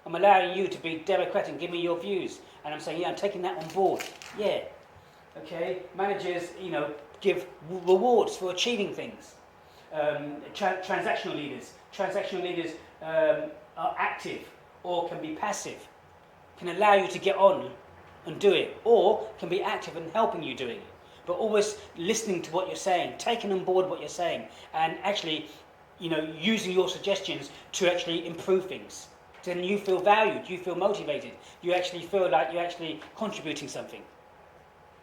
I'm allowing you to be democratic and give me your views. And I'm saying, yeah, I'm taking that on board. Yeah. Okay. Managers, give rewards for achieving things. Transactional leaders. Transactional leaders are active or can be passive. Can allow you to get on and do it, or can be active and helping you doing it. But always listening to what you're saying, taking on board what you're saying, and actually, using your suggestions to actually improve things. Then you feel valued, you feel motivated, you actually feel like you're actually contributing something.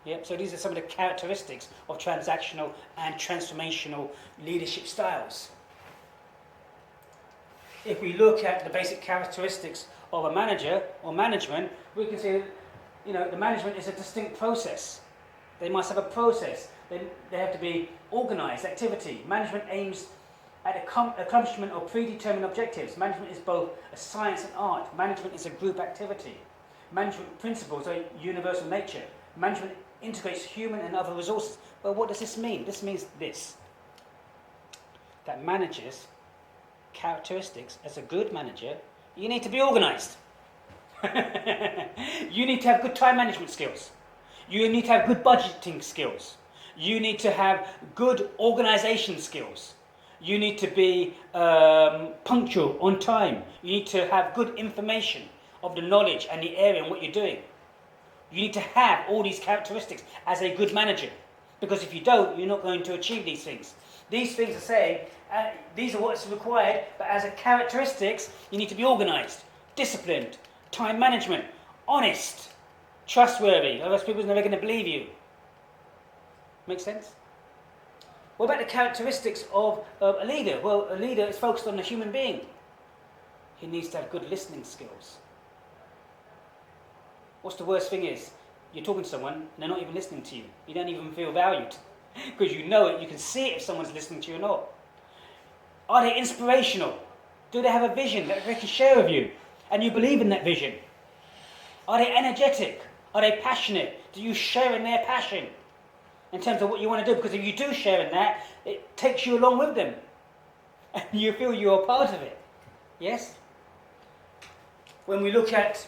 Yep. So these are some of the characteristics of transactional and transformational leadership styles. If we look at the basic characteristics of a manager or management, we can see that, the management is a distinct process. They must have a process. They have to be organized activity. Management aims at accomplishment of predetermined objectives. Management is both a science and art. Management is a group activity. Management principles are universal nature. Management integrates human and other resources. Well, what does this mean? This means this. That managers' characteristics, as a good manager, you need to be organized. You need to have good time management skills. You need to have good budgeting skills. You need to have good organization skills. You need to be punctual, on time. You need to have good information of the knowledge and the area and what you're doing. You need to have all these characteristics as a good manager. Because if you don't, you're not going to achieve these things. These things are saying, these are what's required, but as a characteristics, you need to be organized, disciplined, time management, honest, trustworthy, otherwise people are never going to believe you. Make sense? What about the characteristics of a leader? Well, a leader is focused on the human being. He needs to have good listening skills. What's the worst thing is, you're talking to someone and they're not even listening to you. You don't even feel valued. Because you know it, you can see it if someone's listening to you or not. Are they inspirational? Do they have a vision that they can share with you? And you believe in that vision? Are they energetic? Are they passionate? Do you share in their passion? In terms of what you want to do? Because if you do share in that, it takes you along with them. And you feel you're a part of it. Yes? When we look at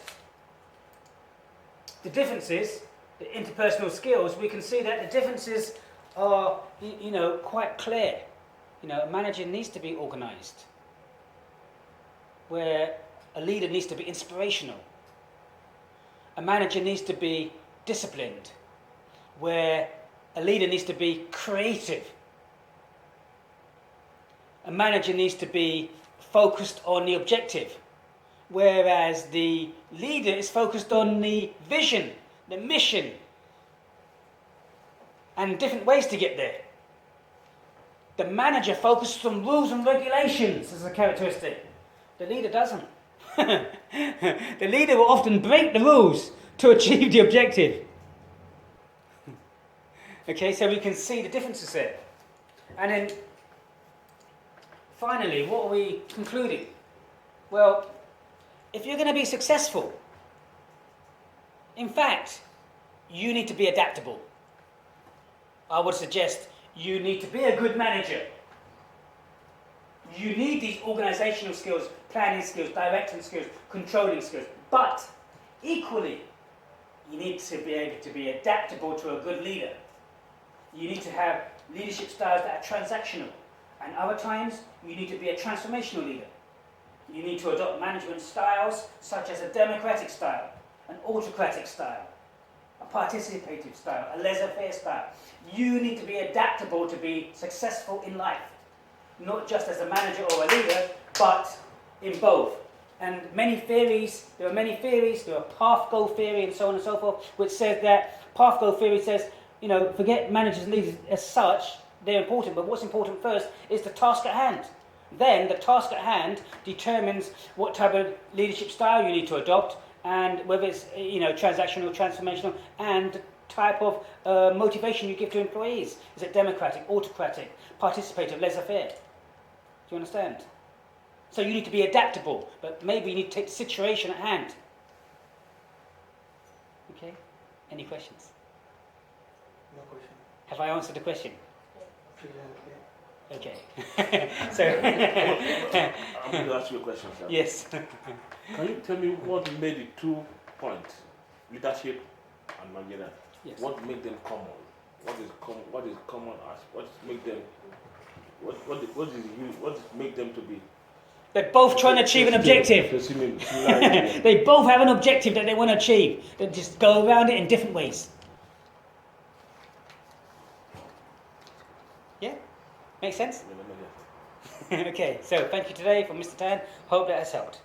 the differences, the interpersonal skills, we can see that the differences are, quite clear. A manager needs to be organized, where a leader needs to be inspirational. A manager needs to be disciplined, where a leader needs to be creative. A manager needs to be focused on the objective, whereas the leader is focused on the vision, the mission, and different ways to get there. The manager focuses on rules and regulations as a characteristic. The leader doesn't. The leader will often break the rules to achieve the objective. Okay, so we can see the differences there. And then, finally, what are we concluding? Well, if you're going to be successful, in fact, you need to be adaptable. I would suggest you need to be a good manager. You need these organizational skills, planning skills, directing skills, controlling skills. But equally, you need to be able to be adaptable to a good leader. You need to have leadership styles that are transactional. And other times, you need to be a transformational leader. You need to adopt management styles such as a democratic style, an autocratic style, a participative style, a laissez-faire style. You need to be adaptable to be successful in life. Not just as a manager or a leader, but in both. And there are many theories, there are path goal theory and so on and so forth, which says that path goal theory says, forget managers and leaders as such, they're important, but what's important first is the task at hand. Then the task at hand determines what type of leadership style you need to adopt, and whether it's transactional, transformational, and the type of motivation you give to employees. Is it democratic, autocratic, participative, laissez-faire? Do you understand? So you need to be adaptable, but maybe you need to take the situation at hand. Okay? Any questions? No question. Have I answered the question? Yeah. Okay. So, I'm going to ask you a question, sir. yes. Can you tell me what made the 2 points, leadership and managerial, Yes. what make them common? What is common as what make them what make them to be? They're both trying to achieve an objective. They both have an objective that they want to achieve. They just go around it in different ways. Yeah? Makes sense? Okay, so thank you today from Mr. Tan. Hope that has helped.